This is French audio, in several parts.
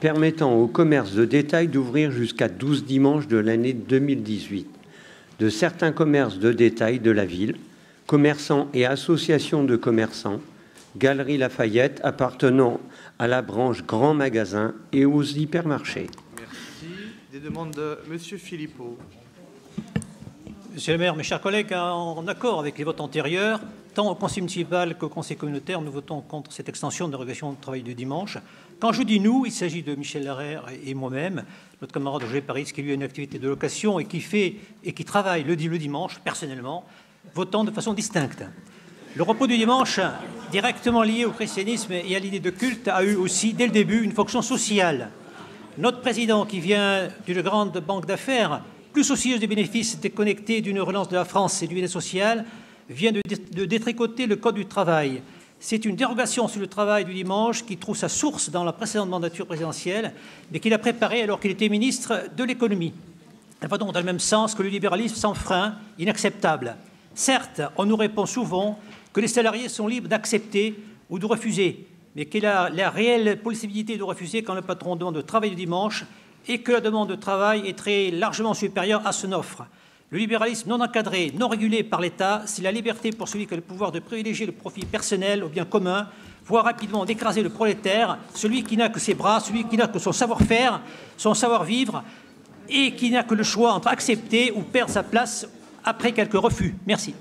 permettant aux commerces de détail d'ouvrir jusqu'à 12 dimanches de l'année 2018. De certains commerces de détail de la ville, commerçants et associations de commerçants, Galeries Lafayette appartenant à la branche Grand Magasin et aux hypermarchés. Merci. Des demandes de M. Philippot. Monsieur le maire, mes chers collègues, en accord avec les votes antérieurs, tant au conseil municipal qu'au conseil communautaire, nous votons contre cette extension de dérogation de travail du dimanche. Quand je dis nous, il s'agit de Michel Larère et moi-même, notre camarade Roger Paris, qui lui a une activité de location et qui travaille le dimanche, personnellement, votant de façon distincte. Le repos du dimanche, directement lié au christianisme et à l'idée de culte, a eu aussi, dès le début, une fonction sociale. Notre président, qui vient d'une grande banque d'affaires, plus soucieuse des bénéfices déconnectés d'une relance de la France et du bien social, vient de détricoter le Code du travail. C'est une dérogation sur le travail du dimanche qui trouve sa source dans la précédente mandature présidentielle, mais qu'il a préparée alors qu'il était ministre de l'économie. Elle va donc dans le même sens que le libéralisme sans frein, inacceptable. Certes, on nous répond souvent que les salariés sont libres d'accepter ou de refuser, mais qu'il a la réelle possibilité de refuser quand le patron demande de travailler le dimanche et que la demande de travail est très largement supérieure à son offre. Le libéralisme non encadré, non régulé par l'État, c'est la liberté pour celui qui a le pouvoir de privilégier le profit personnel au bien commun, voire rapidement d'écraser le prolétaire, celui qui n'a que ses bras, celui qui n'a que son savoir-faire, son savoir-vivre, et qui n'a que le choix entre accepter ou perdre sa place après quelques refus. Merci.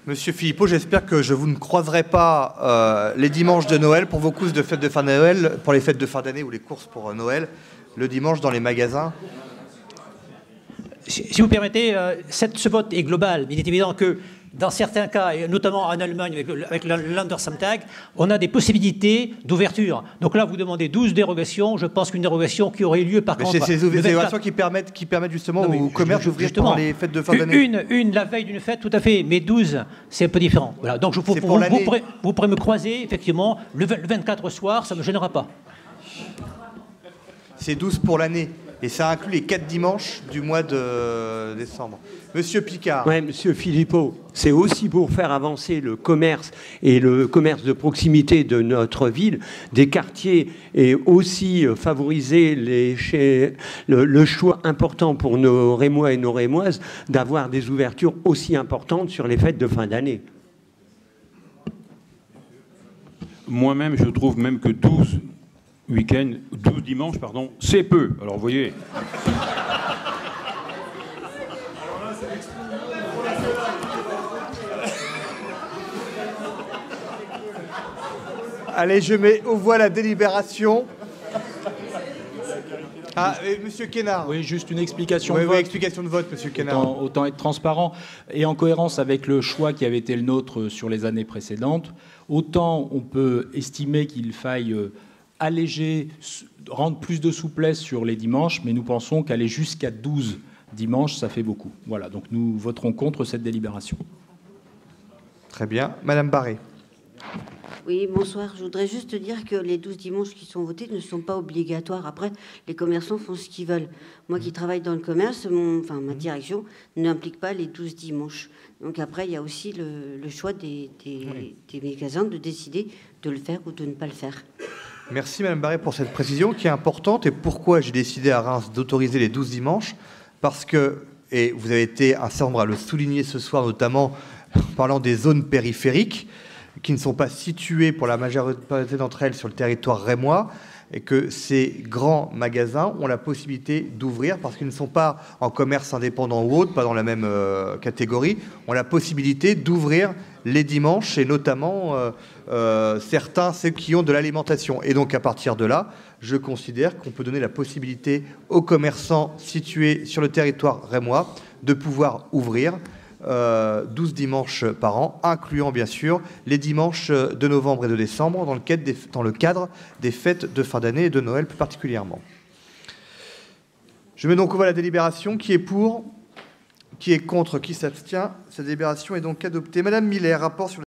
Monsieur Philippot, j'espère que je vous ne croiserai pas les dimanches de Noël pour vos courses de fêtes de fin de Noël, pour les fêtes de fin d'année ou les courses pour Noël, le dimanche dans les magasins. Si vous permettez, ce vote est global. Il est évident que dans certains cas, et notamment en Allemagne avec le Landessamtag, on a des possibilités d'ouverture. Donc là, vous demandez 12 dérogations. Je pense qu'une dérogation qui aurait eu lieu par contre... C'est ces dérogations qui permettent justement aux commerces d'ouvrir pendant les fêtes de fin d'année. Une la veille d'une fête, tout à fait, mais 12, c'est un peu différent. Voilà. Donc vous pourrez me croiser, effectivement, le 24 soir, ça ne me gênera pas. C'est 12 pour l'année. Et ça inclut les 4 dimanches du mois de décembre. Monsieur Picard. Oui, monsieur Philippot, c'est aussi pour faire avancer le commerce et le commerce de proximité de notre ville, des quartiers, et aussi favoriser le choix important pour nos Rémois et nos Rémoises d'avoir des ouvertures aussi importantes sur les fêtes de fin d'année. Moi-même, je trouve même que 12 dimanches, pardon, c'est peu. Alors, vous voyez... Allez, je mets aux voix la délibération. Ah, monsieur Kénard. Oui, juste une explication de vote. Oui, explication de vote, monsieur Kénard. Autant être transparent. Et en cohérence avec le choix qui avait été le nôtre sur les années précédentes, autant on peut estimer qu'il faille alléger, rendre plus de souplesse sur les dimanches, mais nous pensons qu'aller jusqu'à 12 dimanches, ça fait beaucoup. Voilà, donc nous voterons contre cette délibération. Très bien. Madame Barré. Oui, bonsoir. Je voudrais juste dire que les 12 dimanches qui sont votés ne sont pas obligatoires. Après, les commerçants font ce qu'ils veulent. Moi qui travaille dans le commerce, ma direction n'implique pas les 12 dimanches. Donc après, il y a aussi le choix des magasins de décider de le faire ou de ne pas le faire. Merci Madame Barré pour cette précision qui est importante. Et pourquoi j'ai décidé à Reims d'autoriser les 12 dimanches? Parce que, et vous avez été un certain nombre à le souligner ce soir, notamment en parlant des zones périphériques, qui ne sont pas situées pour la majorité d'entre elles sur le territoire rémois, et que ces grands magasins ont la possibilité d'ouvrir, parce qu'ils ne sont pas en commerce indépendant ou autre, pas dans la même catégorie, ont la possibilité d'ouvrir les dimanches, et notamment certains, ceux qui ont de l'alimentation. Et donc à partir de là, je considère qu'on peut donner la possibilité aux commerçants situés sur le territoire rémois de pouvoir ouvrir 12 dimanches par an, incluant bien sûr les dimanches de novembre et de décembre dans le cadre des fêtes de fin d'année et de Noël plus particulièrement. Je mets donc au vote la délibération. Qui est pour? Qui est contre? Qui s'abstient? Cette délibération est donc adoptée. Madame Miller, rapport sur